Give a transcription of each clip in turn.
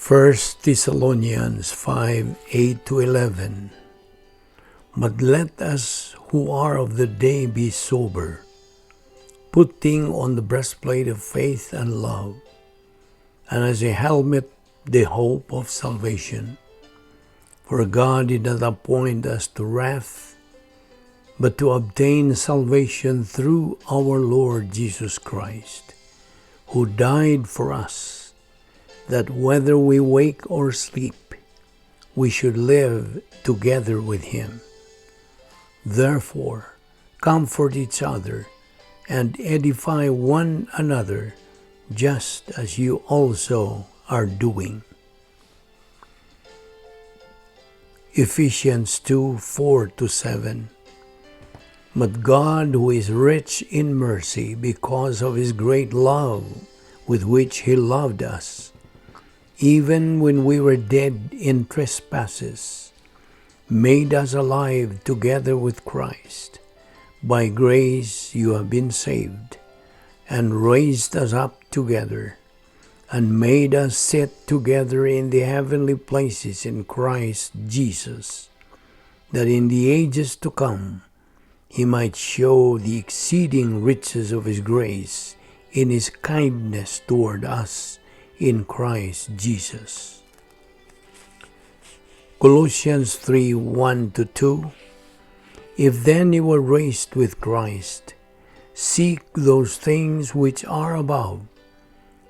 1 Thessalonians 5:8-11. But let us who are of the day be sober, putting on the breastplate of faith and love, and as a helmet the hope of salvation. For God did not appoint us to wrath, but to obtain salvation through our Lord Jesus Christ, who died for us, that whether we wake or sleep, we should live together with him. Therefore, comfort each other and edify one another, just as you also are doing. Ephesians 2:4-7. But God, who is rich in mercy, because of his great love with which he loved us, even when we were dead in trespasses, made us alive together with Christ. By grace you have been saved, and raised us up together, and made us sit together in the heavenly places in Christ Jesus, that in the ages to come he might show the exceeding riches of his grace in his kindness toward us in Christ Jesus. Colossians 3:1-2. If then you were raised with Christ, seek those things which are above,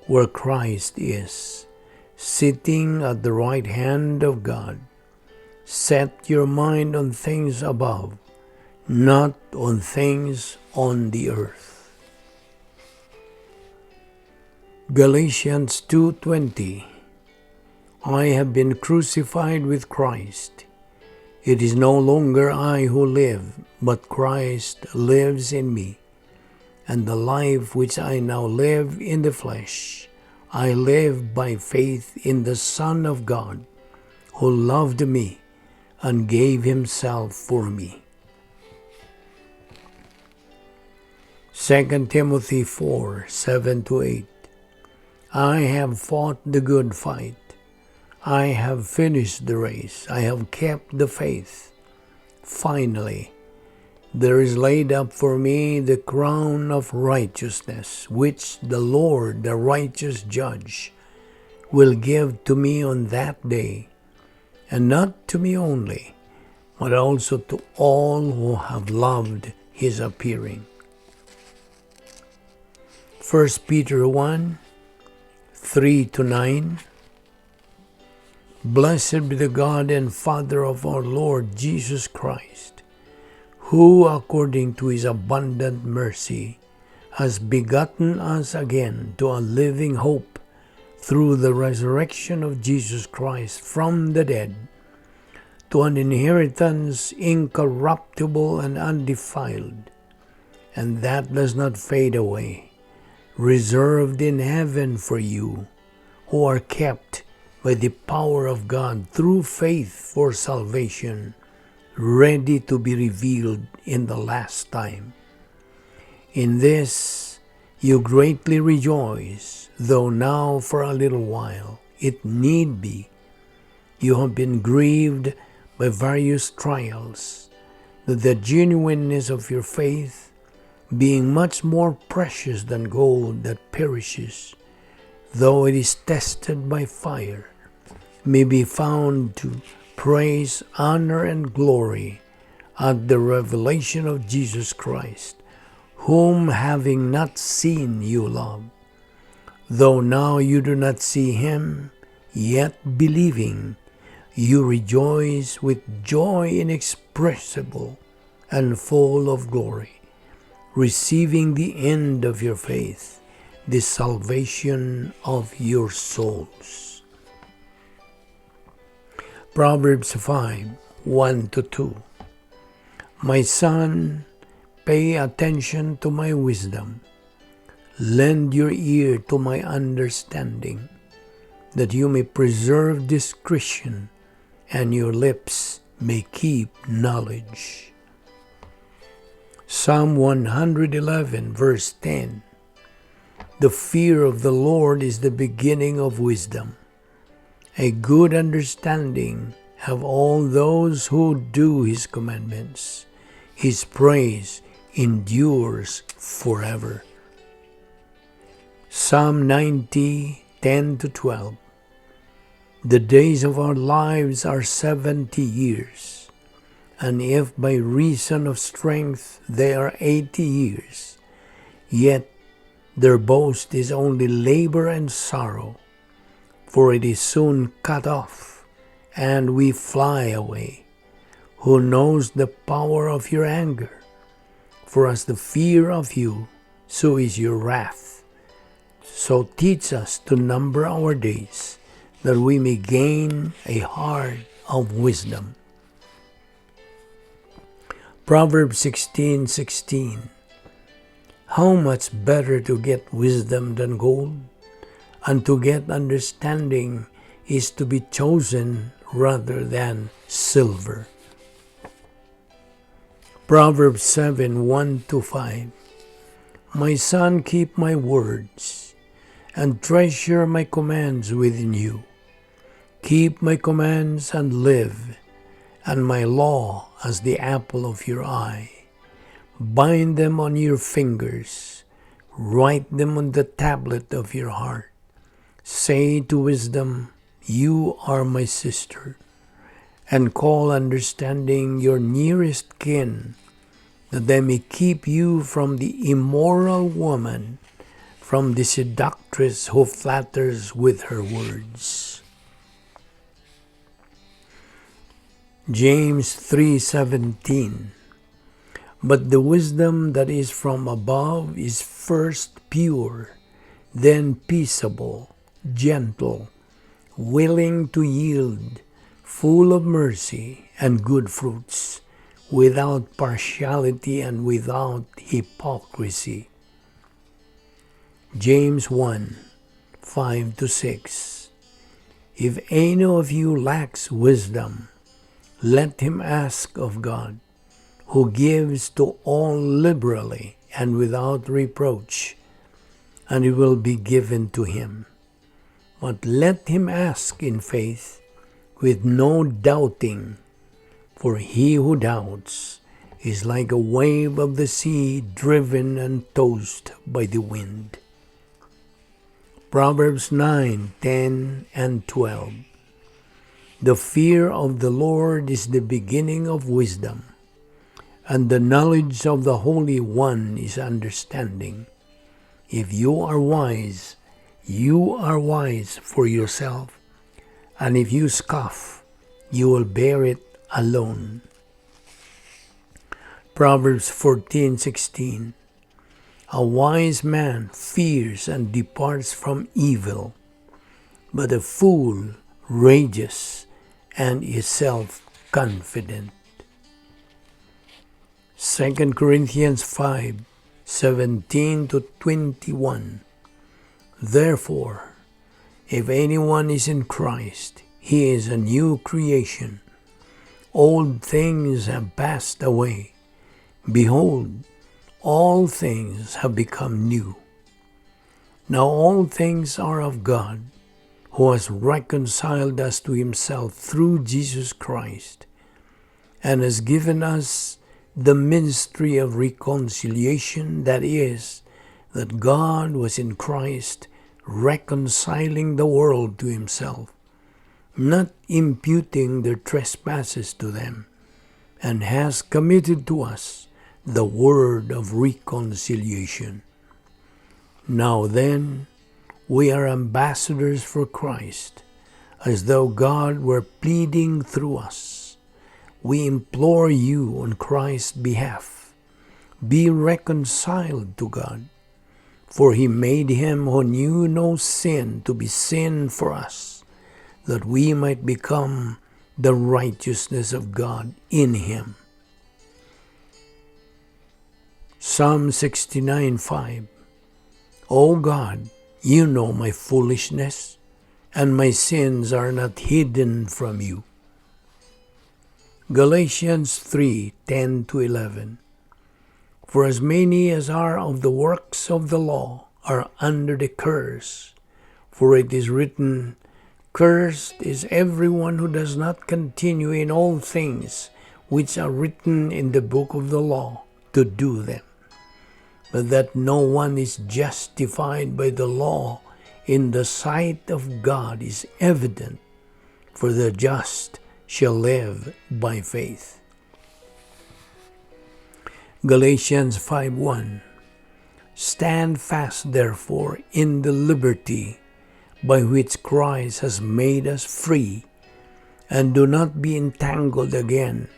where Christ is, sitting at the right hand of God. Set your mind on things above, not on things on the earth. Galatians 2:20. I have been crucified with Christ. It is no longer I who live, but Christ lives in me. And the life which I now live in the flesh, I live by faith in the Son of God, who loved me and gave himself for me. 2 Timothy 4:7-8. I have fought the good fight. I have finished the race. I have kept the faith. Finally, there is laid up for me the crown of righteousness, which the Lord, the righteous judge, will give to me on that day, and not to me only, but also to all who have loved his appearing. 1 Peter 1:3-9. Blessed be the God and Father of our Lord Jesus Christ, who according to his abundant mercy has begotten us again to a living hope through the resurrection of Jesus Christ from the dead, to an inheritance incorruptible and undefiled, and that does not fade away, reserved in heaven for you, who are kept by the power of God through faith for salvation, ready to be revealed in the last time. In this you greatly rejoice, though now for a little while, it need be, you have been grieved by various trials, that the genuineness of your faith, being much more precious than gold that perishes, though it is tested by fire, may be found to praise, honor, and glory at the revelation of Jesus Christ, whom having not seen you love. Though now you do not see him, yet believing, you rejoice with joy inexpressible and full of glory, receiving the end of your faith, the salvation of your souls. Proverbs 5:1-2. My son, pay attention to my wisdom. Lend your ear to my understanding, that you may preserve discretion, and your lips may keep knowledge. Psalm 111:10. The fear of the Lord is the beginning of wisdom, A good understanding have all those who do his commandments. His praise endures forever. Psalm 90, 10-12. The days of our lives are 70 years, and if by reason of strength they are 80 years, yet their boast is only labor and sorrow, for it is soon cut off, and we fly away. Who knows the power of your anger? For as the fear of you, so is your wrath. So teach us to number our days, that we may gain a heart of wisdom. Proverbs 16:16. How much better to get wisdom than gold, and to get understanding is to be chosen rather than silver. Proverbs 7:1-5. My son, keep my words, and treasure my commands within you. Keep my commands and live, and my law as the apple of your eye. Bind them on your fingers, write them on the tablet of your heart. Say to wisdom, you are my sister, and call understanding your nearest kin, that they may keep you from the immoral woman, from the seductress who flatters with her words. James 3:17. But the wisdom that is from above is first pure, then peaceable, gentle, willing to yield, full of mercy and good fruits, without partiality and without hypocrisy. James 1:5-6. If any of you lacks wisdom, let him ask of God, who gives to all liberally and without reproach, and it will be given to him. But let him ask in faith, with no doubting, for he who doubts is like a wave of the sea driven and tossed by the wind. Proverbs 9:10-12. The fear of the Lord is the beginning of wisdom, and the knowledge of the Holy One is understanding. If you are wise for yourself, and if you scoff, you will bear it alone. Proverbs 14:16. A wise man fears and departs from evil, but a fool rages and is self-confident. 2 Corinthians 5:17-21. Therefore, if anyone is in Christ, he is a new creation. Old things have passed away. Behold, all things have become new. Now all things are of God, who has reconciled us to himself through Jesus Christ, and has given us the ministry of reconciliation, that is, that God was in Christ reconciling the world to himself, not imputing their trespasses to them, and has committed to us the word of reconciliation. Now then, we are ambassadors for Christ, as though God were pleading through us. We implore you on Christ's behalf, be reconciled to God. For he made him who knew no sin to be sin for us, that we might become the righteousness of God in him. Psalm 69:5. O God, you know my foolishness, and my sins are not hidden from you. Galatians 3:10-11. For as many as are of the works of the law are under the curse, for it is written, Cursed is everyone who does not continue in all things which are written in the book of the law to do them. But that no one is justified by the law in the sight of God is evident, for the just shall live by faith. Galatians 5:1. Stand fast, therefore, in the liberty by which Christ has made us free, and do not be entangled again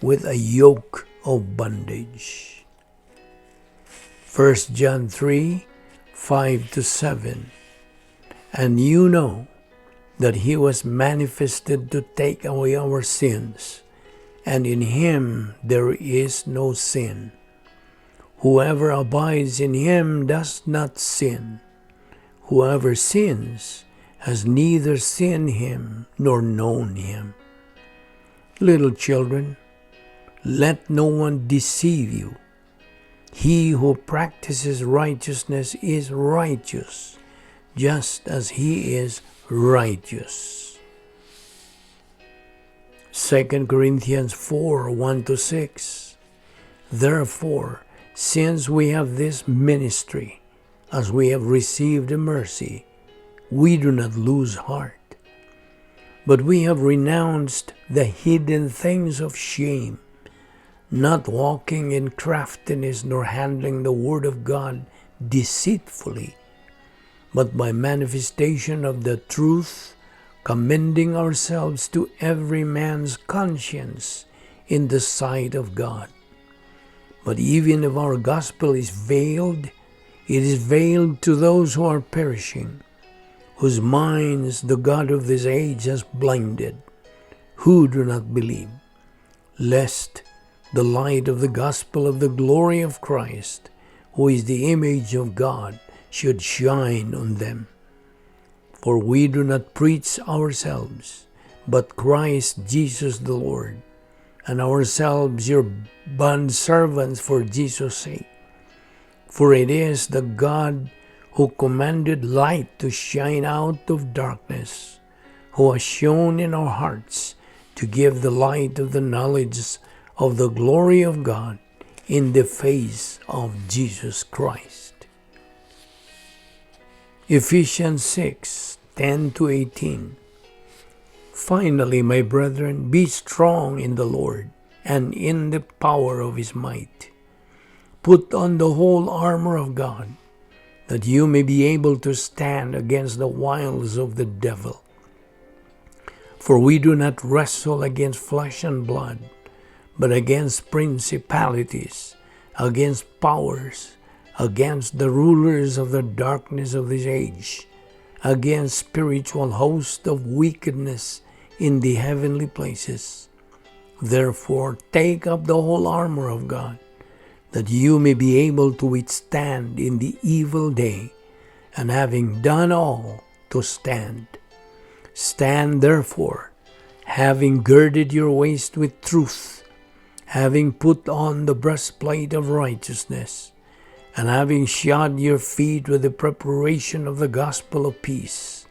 with a yoke of bondage. 1 John 3:5-7. And you know that he was manifested to take away our sins, and in him there is no sin. Whoever abides in him does not sin. Whoever sins has neither seen him nor known him. Little children, let no one deceive you. He who practices righteousness is righteous, just as he is righteous. 2 Corinthians 4:1-6. Therefore, since we have this ministry, as we have received a mercy, we do not lose heart. But we have renounced the hidden things of shame, not walking in craftiness nor handling the word of God deceitfully, but by manifestation of the truth, commending ourselves to every man's conscience in the sight of God. But even if our gospel is veiled, it is veiled to those who are perishing, whose minds the God of this age has blinded, who do not believe, lest the light of the gospel of the glory of Christ, who is the image of God, should shine on them. For we do not preach ourselves, but Christ Jesus the Lord, and ourselves your bondservants for Jesus' sake. For it is the God who commanded light to shine out of darkness, who has shone in our hearts to give the light of the knowledge of the glory of God in the face of Jesus Christ. Ephesians 6:10-18. Finally, my brethren, be strong in the Lord and in the power of his might. Put on the whole armor of God, that you may be able to stand against the wiles of the devil. For we do not wrestle against flesh and blood, but against principalities, against powers, against the rulers of the darkness of this age, against spiritual hosts of wickedness in the heavenly places. Therefore, take up the whole armor of God, that you may be able to withstand in the evil day, and having done all, to stand. Stand therefore, having girded your waist with truth, having put on the breastplate of righteousness, and having shod your feet with the preparation of the gospel of peace.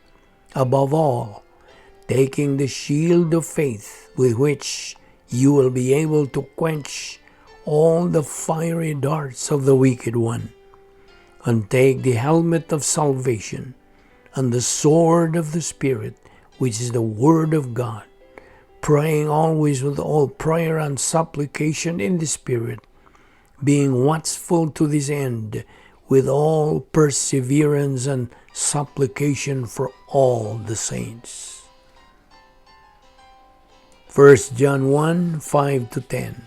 Above all, taking the shield of faith, with which you will be able to quench all the fiery darts of the wicked one, and take the helmet of salvation and the sword of the Spirit, which is the word of God, praying always with all prayer and supplication in the Spirit, being watchful to this end with all perseverance and supplication for all the saints. 1 John 1:5-10.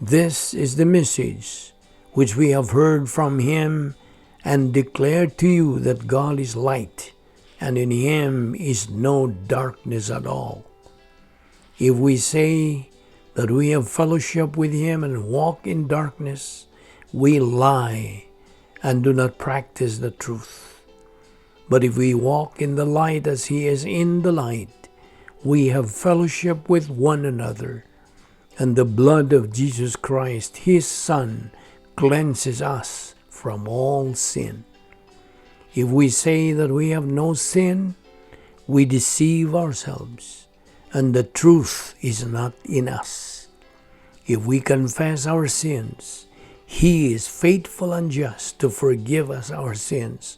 This is the message which we have heard from him and declare to you, that God is light, and in him is no darkness at all. If we say that we have fellowship with him and walk in darkness, we lie and do not practice the truth. But if we walk in the light as he is in the light, we have fellowship with one another, and the blood of Jesus Christ, his Son, cleanses us from all sin. If we say that we have no sin, we deceive ourselves, and the truth is not in us. If we confess our sins, He is faithful and just to forgive us our sins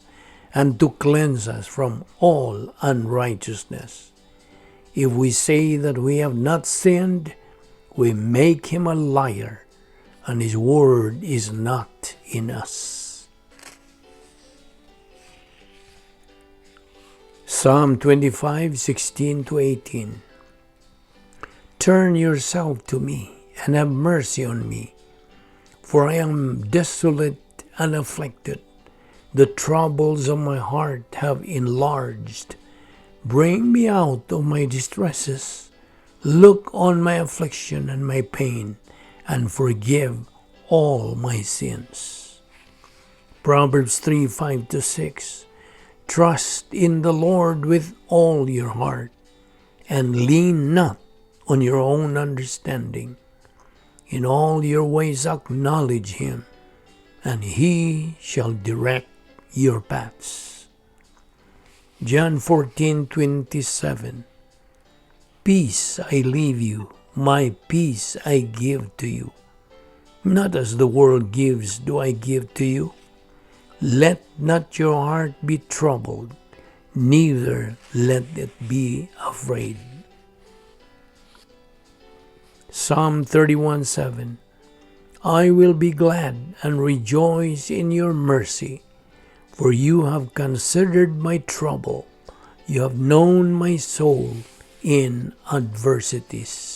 and to cleanse us from all unrighteousness. If we say that we have not sinned, we make Him a liar, and His word is not in us. Psalm 25:16-18. Turn yourself to me and have mercy on me, for I am desolate and afflicted. The troubles of my heart have enlarged. Bring me out of my distresses. Look on my affliction and my pain, and forgive all my sins. Proverbs 3:5-6. Trust in the Lord with all your heart, and lean not on your own understanding. In all your ways acknowledge Him, and He shall direct your paths. John 14:27. Peace I leave you, my peace I give to you. Not as the world gives do I give to you. Let not your heart be troubled, neither let it be afraid. Psalm 31:7. I will be glad and rejoice in your mercy, for you have considered my trouble. You have known my soul in adversities.